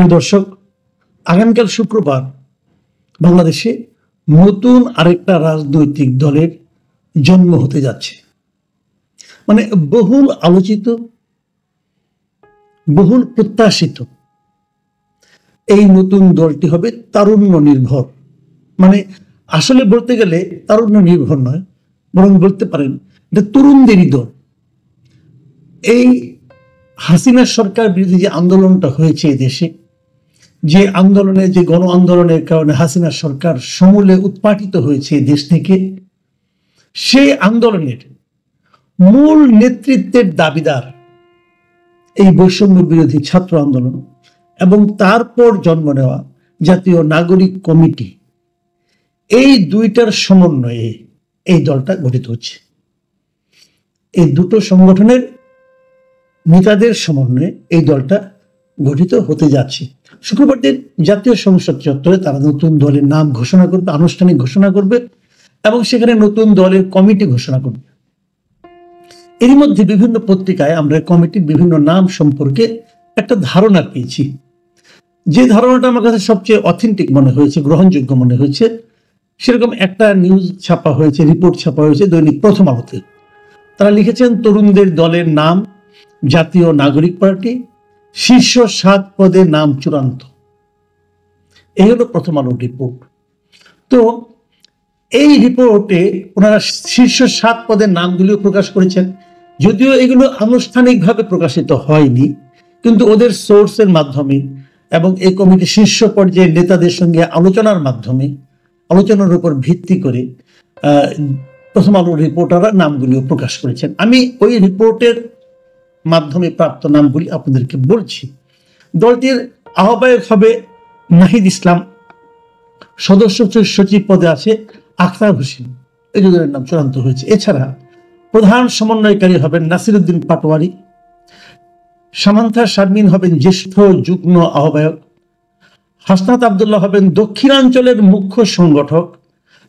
প্রিয় দর্শক, আগামীকাল শুক্রবার বাংলাদেশে নতুন আরেকটা রাজনৈতিক দলের জন্ম হতে যাচ্ছে। মানে বহুল আলোচিত, বহুল প্রত্যাশিত এই নতুন দলটি হবে তারুণ্য নির্ভর। মানে আসলে বলতে গেলে তারুণ্য নির্ভর নয়, বরং বলতে পারেন এটা তরুণদেরই দল। এই হাসিনা সরকার বিরোধী যে আন্দোলনটা হয়েছে এই দেশে, যে আন্দোলনে, যে গণ আন্দোলনের কারণে হাসিনা সরকার সমূলে উৎপাটিত হয়েছে দেশ থেকে, সেই আন্দোলনের মূল নেতৃত্বের দাবিদার এই বৈষম্য বিরোধী ছাত্র আন্দোলন এবং তারপর জন্ম নেওয়া জাতীয় নাগরিক কমিটি, এই দুইটার সমন্বয়ে এই দলটা গঠিত হচ্ছে। এই দুটো সংগঠনের নেতাদের সমন্বয়ে এই দলটা গঠিত হতে যাচ্ছে। শুক্রবার দিন জাতীয় সংসদ চত্বরে তারা নতুন দলের নাম ঘোষণা করবে, আনুষ্ঠানিক ঘোষণা করবে এবং সেখানে নতুন দলের কমিটি ঘোষণা করবে। এর মধ্যে বিভিন্ন পত্রিকায় আমরা কমিটির বিভিন্ন নাম সম্পর্কে একটা ধারণা পেয়েছি। যে ধারণাটা আমার কাছে সবচেয়ে অথেন্টিক মনে হয়েছে, গ্রহণযোগ্য মনে হয়েছে, সেরকম একটা নিউজ ছাপা হয়েছে, রিপোর্ট ছাপা হয়েছে দৈনিক প্রথম আলোতে। তারা লিখেছেন, তরুণদের দলের নাম জাতীয় নাগরিক পার্টি, শীর্ষ 7 পদের নাম চূড়ান্ত। এই হলো প্রথম আলোর রিপোর্ট। তো এই রিপোর্টে ওনারা শীর্ষ 7 পদের নামগুলিও প্রকাশ করেছেন। যদিও এগুলো আনুষ্ঠানিকভাবে প্রকাশিত হয়নি, কিন্তু ওদের সোর্সের মাধ্যমে এবং এই কমিটির শীর্ষ পর্যায়ের নেতাদের সঙ্গে আলোচনার মাধ্যমে, আলোচনার উপর ভিত্তি করে প্রথম আলোর রিপোর্টাররা নামগুলিও প্রকাশ করেছেন। আমি ওই রিপোর্টের মাধ্যমে প্রাপ্ত নামগুলি আপনাদেরকে বলছি। দলটির আহ্বায়ক হবে নাহিদ ইসলাম, সদস্য সচিব পদে আছে আখতার হোসেন, এই দুজনের নাম চূড়ান্ত হয়েছে। এছাড়া প্রধান সমন্বয়কারী হবেন নাসিরউদ্দিন পাটোয়ারি, সামান্থা শারমিন হবেন জ্যেষ্ঠ যুগ্ম আহ্বায়ক, হাসনাত আবদুল্লাহ হবেন দক্ষিণাঞ্চলের মুখ্য সংগঠক,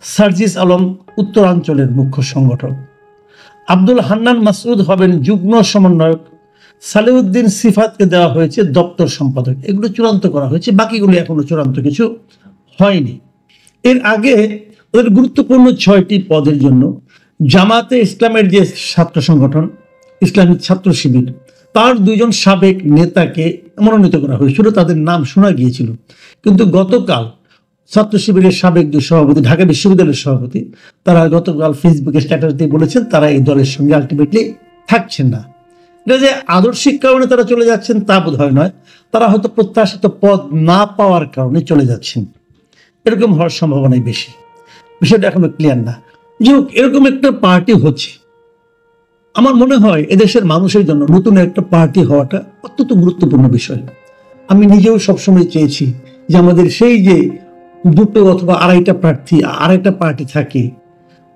সার্জিস আলম উত্তরাঞ্চলের মুখ্য সংগঠক, আব্দুল হান্নান মাসউদ হবেন যুগ্ম সমন্বয়ক, সালেউদ্দিন সিফাতকে দেওয়া হয়েছে দপ্তর সম্পাদক। এগুলো চূড়ান্ত করা হয়েছে, বাকিগুলো এখনো চূড়ান্ত কিছু হয়নি। এর আগে ওদের গুরুত্বপূর্ণ 6টি পদের জন্য জামাতে ইসলামের যে ছাত্র সংগঠন ইসলামী ছাত্র শিবির, তার 2জন সাবেক নেতাকে মনোনীত করা হয়েছিল, তাদের নাম শোনা গিয়েছিল। কিন্তু গতকাল ছাত্র শিবিরের সাবেক 2 সভাপতি, ঢাকা বিশ্ববিদ্যালয়ের সভাপতি, তারা গতকাল ফেসবুকে স্ট্যাটাস দিয়ে বলেছেন তারা এই দলের সঙ্গে আলটিমেটলি থাকছেন না। এটা যে আদর্শিক কারণে তারা চলে যাচ্ছেন তা বোধ হয় নয়, তারা হয়তো প্রত্যাশিত পদ না পাওয়ার কারণে চলে যাচ্ছেন, এরকম হওয়ার সম্ভাবনাই বেশি। বিষয়টা এখনো ক্লিয়ার না। যে এরকম একটা পার্টি হচ্ছে, আমার মনে হয় এদেশের মানুষের জন্য নতুন একটা পার্টি হওয়াটা অত্যন্ত গুরুত্বপূর্ণ বিষয়। আমি নিজেও সবসময় চেয়েছি যে আমাদের সেই যে 2 অথবা 2.5টা প্রার্থী, আরেকটা পার্টি থাকে,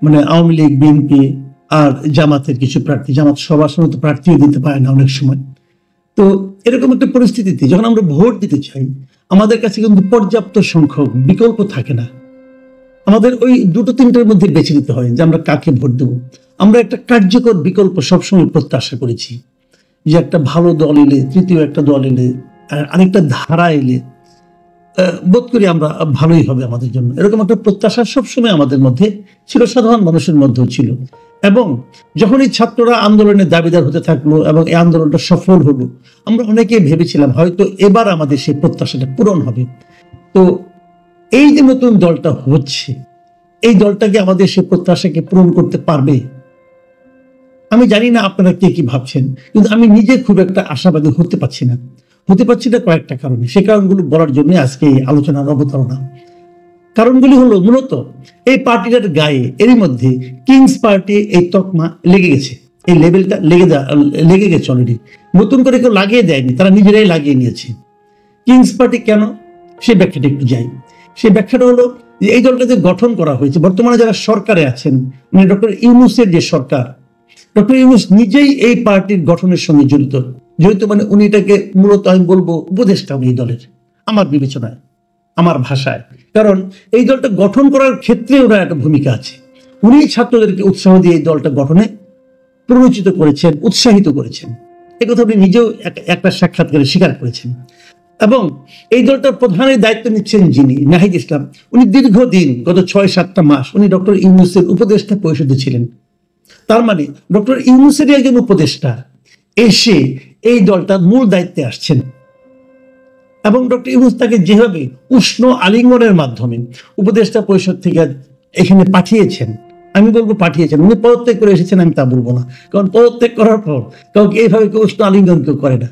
মানে আওয়ামী লীগ, বিএনপি আর জামাতের কিছু প্রার্থী। জামাত সবার সময় তো প্রার্থীও দিতে পারে না অনেক সময়। তো এরকম একটা পরিস্থিতিতে যখন আমরা ভোট দিতে চাই, আমাদের কাছে কিন্তু পর্যাপ্ত সংখ্যক বিকল্প থাকে না। আমাদের ওই 2-3টার মধ্যে বেছে নিতে হয় যে আমরা কাকে ভোট দেব। আমরা একটা কার্যকর বিকল্প সবসময় প্রত্যাশা করেছি, যে একটা ভালো দল এলে, তৃতীয় একটা দল এলে, আরেকটা ধারা এলে বোধ করি আমরা ভালোই হবে আমাদের জন্য। এরকম একটা প্রত্যাশা সবসময় আমাদের মধ্যে ছিল, সাধারণ মানুষের মধ্যেও ছিল। এবং যখন এই ছাত্ররা আন্দোলনের দাবিদার হতে থাকলো এবং এই আন্দোলনটা সফল হলো, আমরা অনেকেই ভেবেছিলাম হয়তো এবার আমাদের সেই প্রত্যাশাটা পূরণ হবে। তো এই যে নতুন দলটা হচ্ছে, এই দলটাকে আমাদের সেই প্রত্যাশাকে পূরণ করতে পারবে? আমি জানি না আপনারা কে কি ভাবছেন, কিন্তু আমি নিজে খুব একটা আশাবাদী হতে পারছি না কয়েকটা কারণে। সেই কারণগুলো বলার জন্য আজকে এই আলোচনার অবতারণা। কারণগুলি হলো, মূলত এই পার্টিটার গায়ে এরই মধ্যে কিংস পার্টি এই তকমা লেগে গেছে, এই লেবেলটা লেগে গেছে অলরেডি। নতুন করে কেউ লাগিয়ে দেয়নি, তারা নিজেরাই লাগিয়ে নিয়েছে। কিংস পার্টি কেন, সেই ব্যাখ্যাটা একটু যাই। সেই ব্যাখ্যাটা হলো যে এই দলটা যে গঠন করা হয়েছে, বর্তমানে যারা সরকারে আছেন, মানে ডক্টর ইউনূসের যে সরকার, ডক্টর ইউনূস নিজেই এই পার্টির গঠনের সঙ্গে জড়িত। মানে উনি এটাকে মূলত আমি বলবো উপদেষ্টা এই দলের, আমার বিবেচনায়, আমার ভাষায়। কারণ এই দলটা গঠন করার ক্ষেত্রে ওরা একটা ভূমিকা আছে। উনি ছাত্রদেরকে উৎসাহ দিয়ে এই দলটা গঠনে প্ররোচিত করেছেন, উৎসাহিত করেছেন। এই কথা উনি নিজেও একটা সাক্ষাৎকারে স্বীকার করেছেন। এবং এই দলটার প্রধানের দায়িত্ব নিচ্ছেন যিনি, নাহিদ ইসলাম, উনি দীর্ঘদিন গত 6-7টা মাস উনি ডক্টর ইউনূসের উপদেষ্টা পরিষদে ছিলেন। তার মানে ডক্টর ইউনূসের একজন উপদেষ্টা এসে এই দলটার মূল দায়িত্বে আসছেন এবং ডক্টর ইউনূস তাকে যেভাবে উষ্ণ আলিঙ্গনের মাধ্যমে উপদেষ্টা পরিষদ থেকে এখানে পাঠিয়েছেন, আমি বলবো পাঠিয়েছেন, উনি পদত্যাগ করে এসেছেন আমি তা বলবো না, কারণ পদত্যাগ করার পর কাউকে এইভাবে কেউ উষ্ণ আলিঙ্গন কেউ করে না।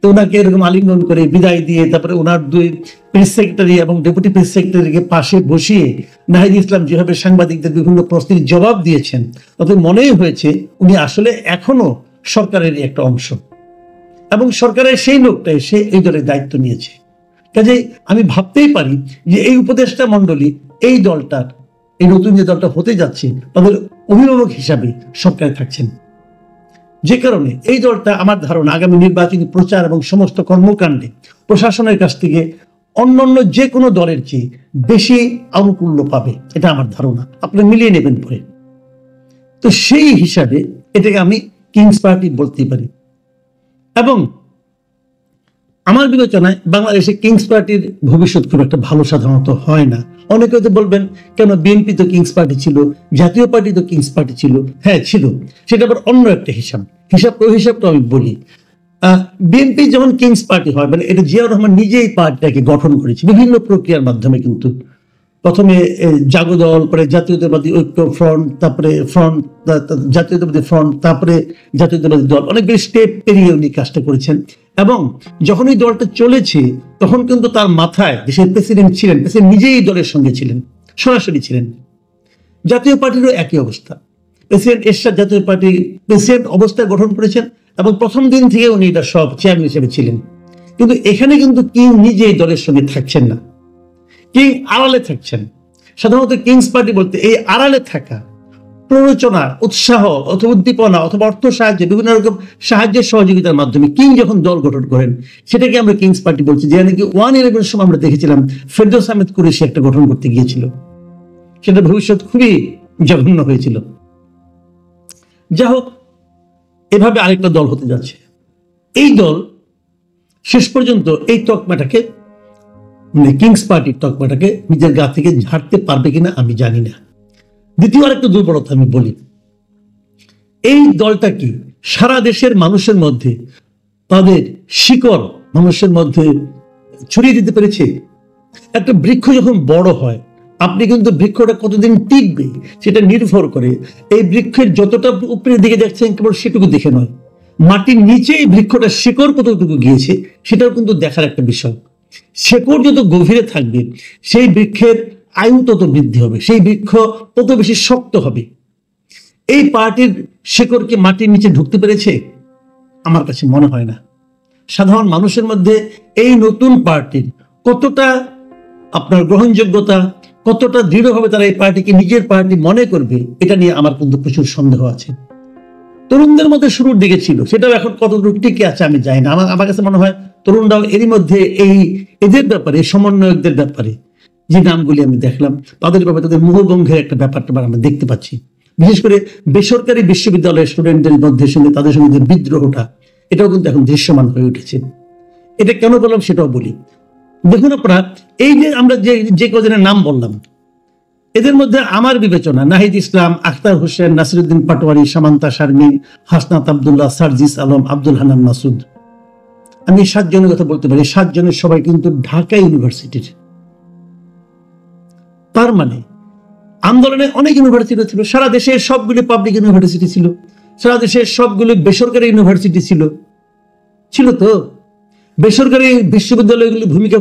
তো ওনাকে এরকম আলিঙ্গন করে বিদায় দিয়ে তারপরে ওনার 2 প্রেস সেক্রেটারি এবং ডেপুটি প্রেস সেক্রেটারিকে পাশে বসিয়ে নাহিদ ইসলাম যেভাবে সাংবাদিকদের বিভিন্ন প্রশ্নের জবাব দিয়েছেন, তাতে মনেই হয়েছে উনি আসলে এখনো সরকারের একটা অংশ এবং সরকারের সেই লোকটা এসে এই দলের দায়িত্ব নিয়েছে। কাজে আমি ভাবতেই পারি যে এই উপদেষ্টা মণ্ডলী এই দলটার, এই নতুন যে দলটা হতে যাচ্ছে তাদের অভিভাবক হিসাবে সরকারে থাকছেন, যে কারণে এই দলটা আমার ধারণা আগামী নির্বাচনী প্রচার এবং সমস্ত কর্মকাণ্ডে প্রশাসনের কাছ থেকে অন্যান্য যে কোনো দলের চেয়ে বেশি আনুকূল্য পাবে, এটা আমার ধারণা। আপনি মিলিয়ে নেবেন পরে। তো সেই হিসাবে এটাকে আমি কিংস পার্টি বলতেই পারি। এবং আমার বিবেচনায় বাংলাদেশে কিংস পার্টির ভবিষ্যৎ খুব একটা ভালো সাধারণত হয় না। অনেকে হয়তো বলবেন কেন, বিএনপি তো কিংস পার্টি ছিল, জাতীয় পার্টি তো কিংস পার্টি ছিল। হ্যাঁ ছিল, সেটা আবার অন্য একটা হিসাবটা আমি বলি। বিএনপি যখন কিংস পার্টি হয়, মানে এটা জিয়াউর রহমান নিজেই পার্টিটাকে গঠন করেছে বিভিন্ন প্রক্রিয়ার মাধ্যমে, কিন্তু প্রথমে জাগদল, পরে জাতীয়তাবাদী ঐক্য ফ্রন্ট, তারপরে জাতীয়তাবাদী ফ্রন্ট, তারপরে জাতীয়তাবাদী দল, অনেকগুলি স্টেপ পেরিয়ে উনি কাজটা করেছেন। এবং যখন এই দলটা চলেছে তখন কিন্তু তার মাথায় দেশের প্রেসিডেন্ট ছিলেন, প্রেসিডেন্ট নিজেই এই দলের সঙ্গে ছিলেন, সরাসরি ছিলেন। জাতীয় পার্টিরও একই অবস্থা, প্রেসিডেন্ট এরশাদ জাতীয় পার্টি প্রেসিডেন্ট অবস্থায় গঠন করেছেন এবং প্রথম দিন থেকে উনি এটা সব চেয়ারম্যান হিসেবে ছিলেন। কিন্তু এখানে কিন্তু কিং নিজেই দলের সঙ্গে থাকছেন না, কিং আড়ালে থাকছেন। সাধারণত কিংস পার্টি বলতে এই আড়ালে থাকা, প্ররোচনা, উৎসাহ অথবা উদ্দীপনা অথবা অর্থ সাহায্য, বিভিন্ন রকম সাহায্যের সহযোগিতার মাধ্যমে কিং যখন দল গঠন করেন সেটাকে আমরা কিংস পার্টি বলছি। যে নাকি 1-11 সময় আমরা দেখেছিলাম ফেরদৌস আহমেদ কুরেশি একটা গঠন করতে গিয়েছিল, সেটা ভবিষ্যৎ খুবই জঘন্য হয়েছিল। যা হোক, এভাবে আরেকটা দল হতে যাচ্ছে। এই দল শেষ পর্যন্ত এই তকমাটাকে, মানে কিংস পার্টির তকমাটাকে নিজের গা থেকে ঝাড়তে পারবে কিনা আমি জানি না। দ্বিতীয় আরেকটা দুর্বলতা আমি বলি, এই দলটা কি সারা দেশের মানুষের মধ্যে তাদের শিকড় মানুষের মধ্যে ছড়িয়ে দিতে পেরেছে? একটা বৃক্ষ যখন বড় হয়, আপনি কিন্তু বৃক্ষটা কতদিন টিকবে সেটা নির্ভর করে এই বৃক্ষের যতটা উপরের দিকে যাচ্ছেন কেবল সেটুকু দেখে নয়, মাটির নিচে এই বৃক্ষটা শিকড় কতটুকু গিয়েছে সেটাও কিন্তু দেখার একটা বিষয়। শিকড় যত গভীরে থাকবে সেই বৃক্ষের আয়ু তত বৃদ্ধি হবে, সেই বৃক্ষ তত বেশি শক্ত হবে। এই পার্টির শিকড় কি মাটির নিচে ঢুকতে পেরেছে? আমার কাছে মনে হয় না। সাধারণ মানুষের মধ্যে এই নতুন পার্টির কতটা আপনার গ্রহণযোগ্যতা, কতটা দৃঢ়ভাবে তারা এই পার্টিকে নিজের পার্টি মনে করবে, এটা নিয়ে আমার কিন্তু প্রচুর সন্দেহ আছে। তরুণদের মধ্যে শুরুর দিকে ছিল, সেটাও এখন কতটুকু টিকে আছে আমি জানি না। আমার কাছে মনে হয় তরুণরাও এরই মধ্যে এদের ব্যাপারে, সমন্বয়কদের ব্যাপারে যে নামগুলি আমি দেখলাম তাদের ব্যাপারে তাদের মোহভঙ্গের একটা ব্যাপারটা আমরা দেখতে পাচ্ছি। বিশেষ করে বেসরকারি বিশ্ববিদ্যালয়ের স্টুডেন্টদের মধ্যে তাদের সঙ্গে বিদ্রোহটা, এটাও কিন্তু এখন দৃশ্যমান হয়ে উঠেছে। এটা কেন বললাম সেটাও বলি। দেখুন আপনারা, এই যে আমরা যে কজনের নাম বললাম, এদের মধ্যে আমার বিবেচনা নাহিদ ইসলাম, আখতার হোসেন, নাসিরুদ্দিন পাটোয়ারি, সামান্তা শারমিন, হাসনাত আবদুল্লাহ, সার্জিস আলম, আব্দুল হান্নান মাসুদ, আমি 7 জনের কথা বলতে পারি। 7 জনের সবাই কিন্তু ঢাকা ইউনিভার্সিটির। তার মানে আন্দোলনে অনেক ইউনিভার্সিটি ছিল, সারা দেশের সবগুলি পাবলিক ইউনিভার্সিটি ছিল, সারা দেশের সবগুলি বেসরকারি ইউনিভার্সিটি ছিল তো। বেসরকারি বিশ্ববিদ্যালয়গুলির ভূমিকা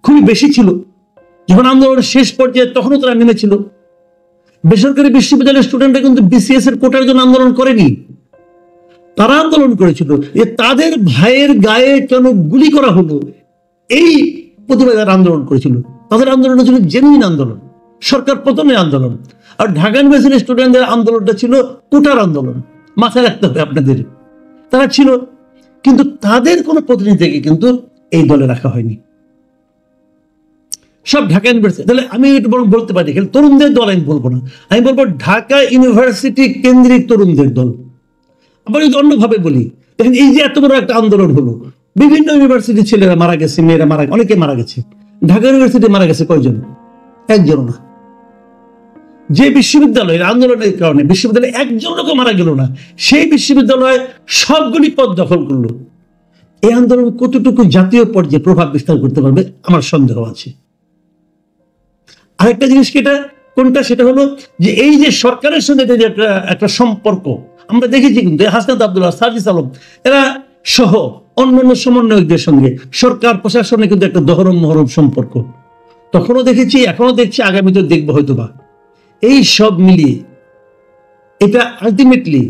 খুবই বেশি ছিল। যখন আন্দোলনের শেষ পর্যায়ে তখনও তারা নেমেছিল। বেসরকারি বিশ্ববিদ্যালয়ের স্টুডেন্টরা কিন্তু বিসিএস এর কোটার জন্য আন্দোলন করেনি, তারা আন্দোলন করেছিল যে তাদের ভাইয়ের গায়ে কেন গুলি করা হলো, এই প্রতিবাদে আন্দোলন করেছিল। তাদের আন্দোলনটা ছিল জেনুইন আন্দোলন, সরকার পতনের আন্দোলন। আর ঢাকা ইউনিভার্সিটির স্টুডেন্টদের আন্দোলনটা ছিল কোটার আন্দোলন। মাথায় রাখতে হবে আপনাদের, তারা ছিল, কিন্তু তাদের কোনো প্রতিনিধিকে কিন্তু এই দলে রাখা হয়নি, সব ঢাকা ইউনিভার্সিটি। তাহলে আমি এটা বরং বলতে পারি তরুণদের দল আমি বলবো না, আমি বলবো ঢাকা ইউনিভার্সিটি কেন্দ্রিক তরুণদের দল। আবার যদি অন্যভাবে বলি, দেখেন এই যে এত বড় একটা আন্দোলন হলো, বিভিন্ন ইউনিভার্সিটির ছেলেরা মারা গেছে, মেয়েরা মারা, অনেকে মারা গেছে। ঢাকা ইউনিভার্সিটি মারা গেছে কয়জন? একজনও না। যে বিশ্ববিদ্যালয়ের আন্দোলনের কারণে বিশ্ববিদ্যালয়ে একজন লোক মারা গেল না, সেই বিশ্ববিদ্যালয় সবগুলি পদ দখল করলো। এই আন্দোলন কতটুকু জাতীয় পর্যায়ে প্রভাব বিস্তার করতে পারবে আমার সন্দেহ আছে। আরেকটা জিনিস কোনটা, সেটা হলো যে এই যে সরকারের সঙ্গে যে একটা সম্পর্ক আমরা দেখেছি, কিন্তু হাসনাত আব্দুল্লাহ, সার্জিস আলম এরা সহ অন্যান্য সমন্বয়কদের সঙ্গে সরকার প্রশাসনে কিন্তু একটা দহরম মহরম সম্পর্ক তখনও দেখেছি, এখনো দেখছি, আগামীতে দেখবো হয়তোবা। এই সব মিলিয়ে এটা আলটিমেটলি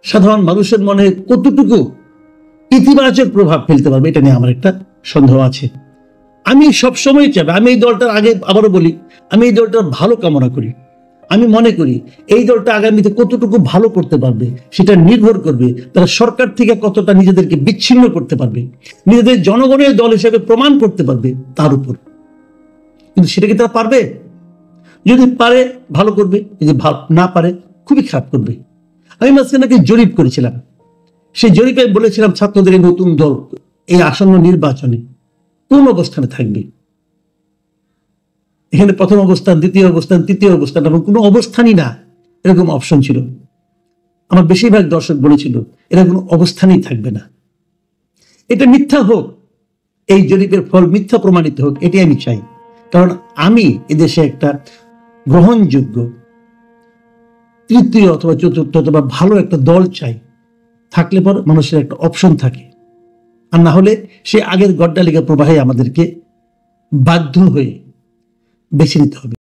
সাধারণ মানুষের মনে কতটুকু ইতিবাচক প্রভাব ফেলতে পারবে, এটা নিয়ে আমার একটা সন্দেহ আছে। আমি সবসময় চাই, আমি এই দলটার আগে আবারও বলি, আমি এই দলটার ভালো কামনা করি। আমি মনে করি এই দলটা আগামীতে কতটুকু ভালো করতে পারবে সেটা নির্ভর করবে তারা সরকার থেকে কতটা নিজেদেরকে বিচ্ছিন্ন করতে পারবে, নিজেদের জনগণের দল হিসেবে প্রমাণ করতে পারবে তার উপর। কিন্তু সেটা কি তারা পারবে? যদি পারে ভালো করবে, যদি না পারে খুবই খারাপ করবে। আমি মাঝখানে নাকি জরিপ করেছিলাম, সেই জরিপে বলেছিলাম ছাত্রদের এই নতুন দল এই আসন্ন নির্বাচনে কোন অবস্থানে থাকবে। এখানে প্রথম অবস্থান, দ্বিতীয় অবস্থান, তৃতীয় অবস্থান এবং কোনো অবস্থানই না, এরকম অপশন ছিল। আমার বেশিরভাগ দর্শক বলেছিল এরা কোনো অবস্থানেই থাকবে না। এটা মিথ্যা হোক, এই জরিপের ফল মিথ্যা প্রমাণিত হোক, এটাই আমি চাই। কারণ আমি এদেশে একটা গ্রহণযোগ্য তৃতীয় অথবা চতুর্থ অথবা ভালো একটা দল চাই, থাকলে পর মানুষের একটা অপশন থাকে। আর না হলে সে আগের গড্ডালিকা প্রবাহে আমাদেরকে বাধ্য হয়ে বেছে নিতে হবে।